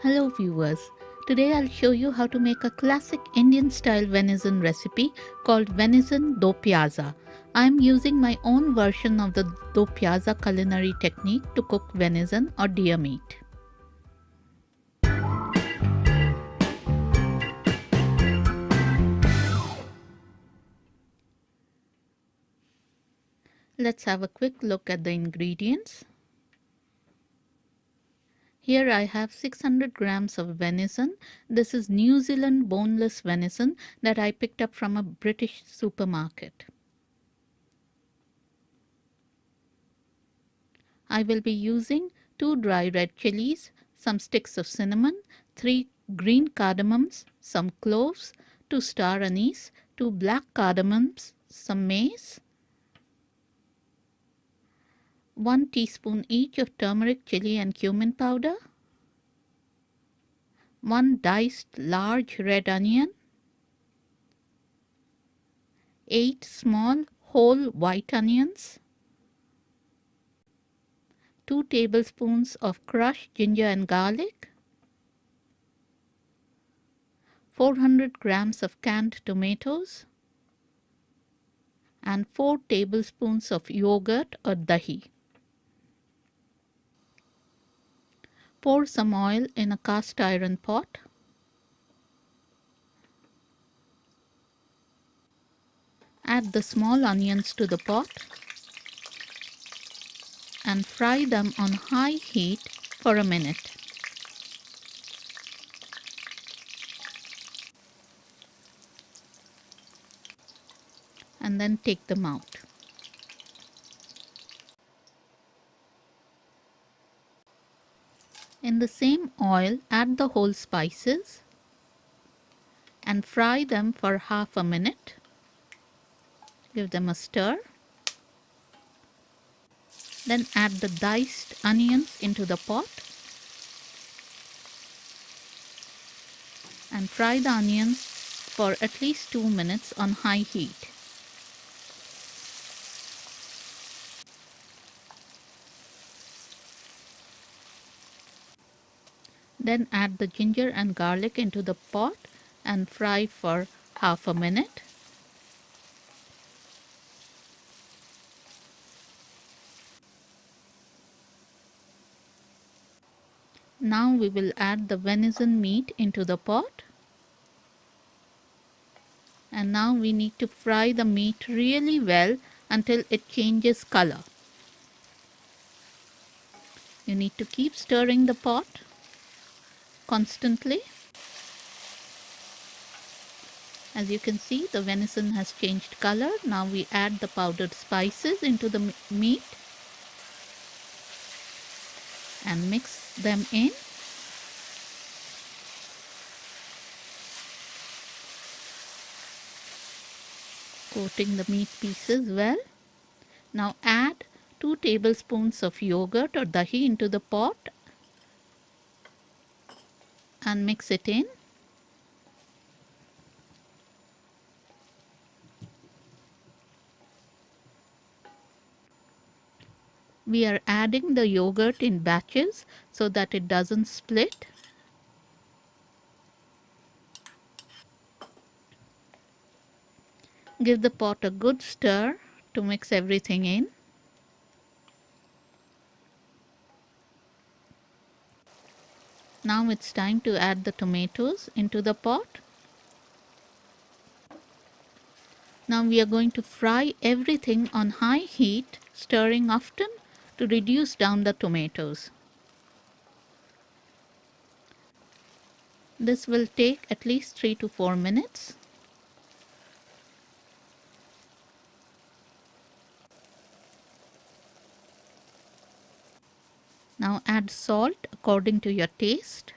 Hello viewers, today I'll show you how to make a classic Indian style venison recipe called venison do piazza. I'm using my own version of the do piazza culinary technique to cook venison or deer meat. Let's have a quick look at the ingredients. Here I have 600 grams of venison. This is New Zealand boneless venison that I picked up from a British supermarket. I will be using 2 dry red chilies, some sticks of cinnamon, 3 green cardamoms, some cloves, 2 star anise, 2 black cardamoms, some mace, 1 teaspoon each of turmeric, chili and cumin powder, 1 diced large red onion, 8 small whole white onions, 2 tablespoons of crushed ginger and garlic, 400 grams of canned tomatoes, and 4 tablespoons of yogurt or dahi. Pour some oil in a cast iron pot. Add the small onions to the pot and fry them on high heat for a minute. And then take them out. In the same oil, add the whole spices and fry them for half a minute. Give them a stir. Then add the diced onions into the pot and fry the onions for at least 2 minutes on high heat. Then add the ginger and garlic into the pot and fry for half a minute. Now we will add the venison meat into the pot. And now we need to fry the meat really well until it changes color. You need to keep stirring the pot constantly. As you can see, the venison has changed color. Now we add the powdered spices into the meat and mix them in. Coating the meat pieces well. Now add 2 tablespoons of yogurt or dahi into the pot and mix it in. We are adding the yogurt in batches so that it doesn't split. Give the pot a good stir to mix everything in. Now it's time to add the tomatoes into the pot. Now we are going to fry everything on high heat, stirring often to reduce down the tomatoes. This will take at least 3 to 4 minutes. Now add salt according to your taste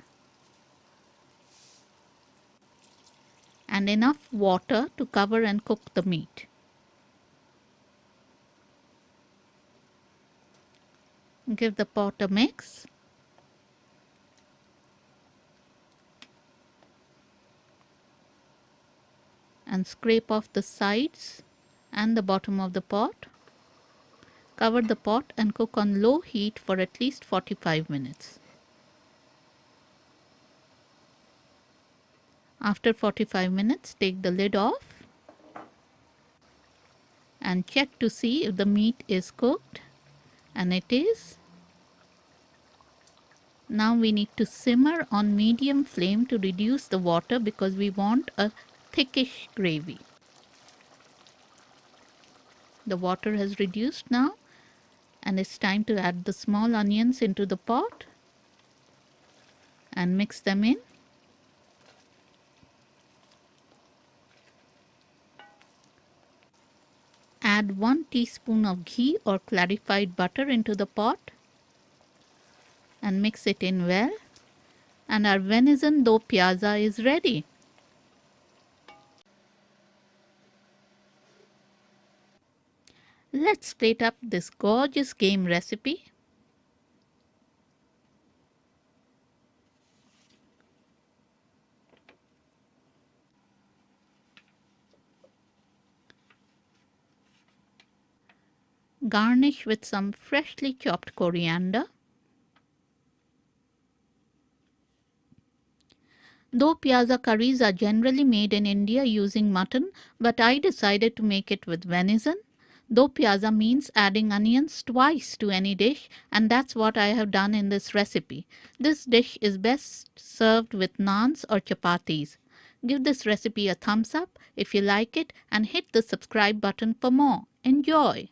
and enough water to cover and cook the meat. Give the pot a mix. And scrape off the sides and the bottom of the pot. Cover the pot and cook on low heat for at least 45 minutes. After 45 minutes, take the lid off and check to see if the meat is cooked, and it is. Now we need to simmer on medium flame to reduce the water because we want a thickish gravy. The water has reduced now, and it's time to add the small onions into the pot and mix them in. Add 1 teaspoon of ghee or clarified butter into the pot and mix it in well, and our venison do piazza is ready. Let's plate up this gorgeous game recipe. Garnish with some freshly chopped coriander. Do piazza curries are generally made in India using mutton, but I decided to make it with venison. Do piazza means adding onions twice to any dish, and that's what I have done in this recipe. This dish is best served with naans or chapatis. Give this recipe a thumbs up if you like it and hit the subscribe button for more. Enjoy!